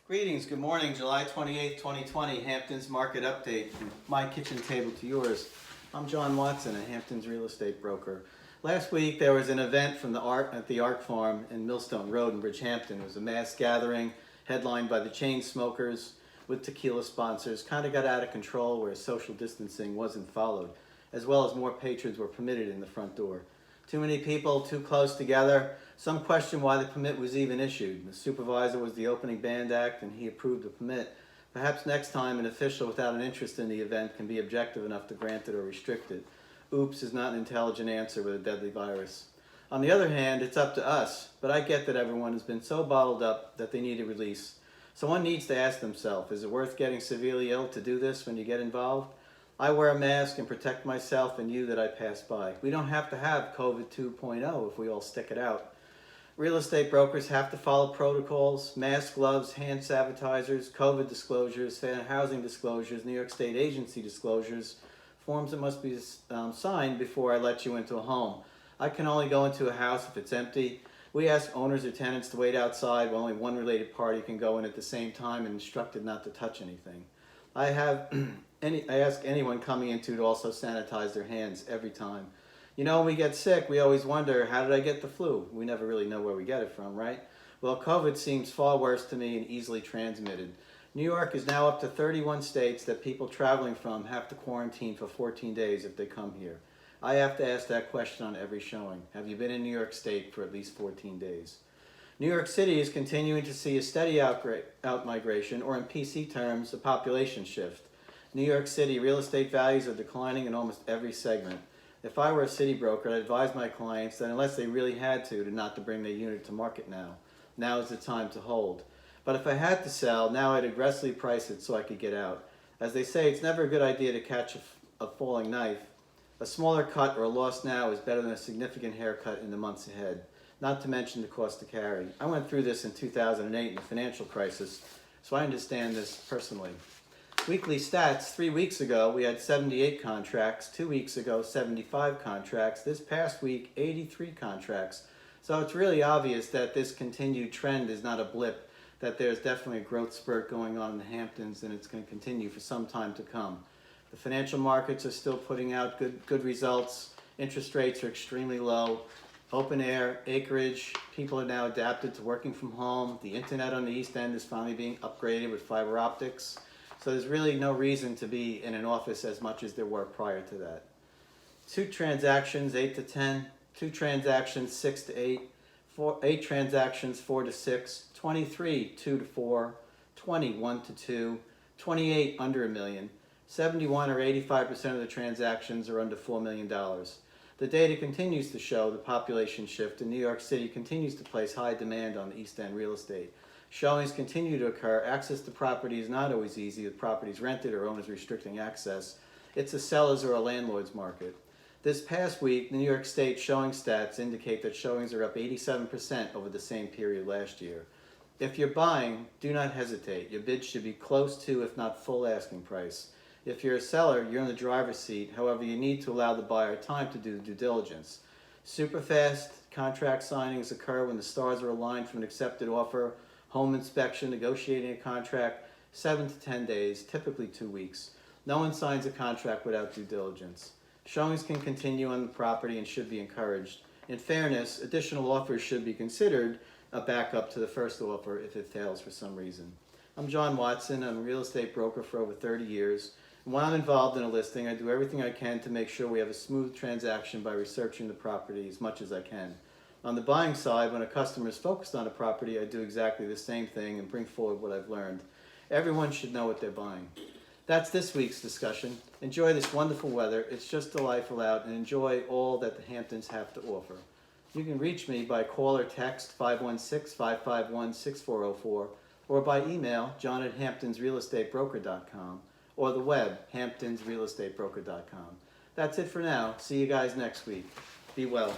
Greetings, good morning, July 28th, 2020, Hamptons Market Update, from my kitchen table to yours. I'm John Watson, a Hamptons real estate broker. Last week there was an event from at the Art Farm in Millstone Road in Bridgehampton. It was a mass gathering headlined by the chain smokers with tequila sponsors. Kind of got out of control where social distancing wasn't followed, as well as more patrons were permitted in the front door. Too many people, too close together. Some question why the permit was even issued. The supervisor was the opening band act and he approved the permit. Perhaps next time an official without an interest in the event can be objective enough to grant it or restrict it. Oops is not an intelligent answer with a deadly virus. On the other hand, it's up to us, but I get that everyone has been so bottled up that they need a release. Someone needs to ask themselves, is it worth getting severely ill to do this when you get involved? I wear a mask and protect myself and you that I pass by. We don't have to have COVID 2.0 if we all stick it out. Real estate brokers have to follow protocols, mask, gloves, hand sanitizers, COVID disclosures, fair housing disclosures, New York State agency disclosures, forms that must be signed before I let you into a home. I can only go into a house if it's empty. We ask owners or tenants to wait outside while only one related party can go in at the same time and instructed not to touch anything. I ask anyone coming in to also sanitize their hands every time. You know, when we get sick, we always wonder, how did I get the flu? We never really know where we get it from, right? Well, COVID seems far worse to me and easily transmitted. New York is now up to 31 states that people traveling from have to quarantine for 14 days if they come here. I have to ask that question on every showing. Have you been in New York State for at least 14 days? New York City is continuing to see a steady out-migration, or in PC terms, a population shift. New York City real estate values are declining in almost every segment. If I were a city broker, I'd advise my clients that unless they really had to not to bring their unit to market now. Now is the time to hold. But if I had to sell, now I'd aggressively price it so I could get out. As they say, it's never a good idea to catch a falling knife. A smaller cut or a loss now is better than a significant haircut in the months ahead. Not to mention the cost to carry. I went through this in 2008 in the financial crisis, so I understand this personally. Weekly stats, 3 weeks ago we had 78 contracts, 2 weeks ago 75 contracts, this past week 83 contracts. So it's really obvious that this continued trend is not a blip, that there's definitely a growth spurt going on in the Hamptons and it's going to continue for some time to come. The financial markets are still putting out good results, interest rates are extremely low, open air, acreage, people are now adapted to working from home, the internet on the East End is finally being upgraded with fiber optics. So there's really no reason to be in an office as much as there were prior to that. 2 transactions, 8 to 10. 2 transactions, 6 to 8. 8 transactions, 4 to 6. 23, 2 to 4. 20, 1 to 2. 28, under $1 million. 71 or 85% of the transactions are under $4 million. The data continues to show the population shift, and New York City continues to place high demand on the East End real estate. Showings continue to occur. Access to property is not always easy with properties rented or owners restricting access. It's a seller's or a landlord's market. This past week, the New York State showing stats indicate that showings are up 87% over the same period last year. If you're buying, do not hesitate. Your bid should be close to, if not full asking price. If you're a seller, you're in the driver's seat. However, you need to allow the buyer time to do due diligence. Super fast contract signings occur when the stars are aligned from an accepted offer, home inspection, negotiating a contract, 7 to 10 days, typically 2 weeks. No one signs a contract without due diligence. Showings can continue on the property and should be encouraged. In fairness, additional offers should be considered a backup to the first offer if it fails for some reason. I'm John Watson. I'm a real estate broker for over 30 years. And when I'm involved in a listing, I do everything I can to make sure we have a smooth transaction by researching the property as much as I can. On the buying side, when a customer is focused on a property, I do exactly the same thing and bring forward what I've learned. Everyone should know what they're buying. That's this week's discussion. Enjoy this wonderful weather. It's just delightful out, and enjoy all that the Hamptons have to offer. You can reach me by call or text 516-551-6404 or by email john@hamptonsrealestatebroker.com or the web hamptonsrealestatebroker.com. That's it for now. See you guys next week. Be well.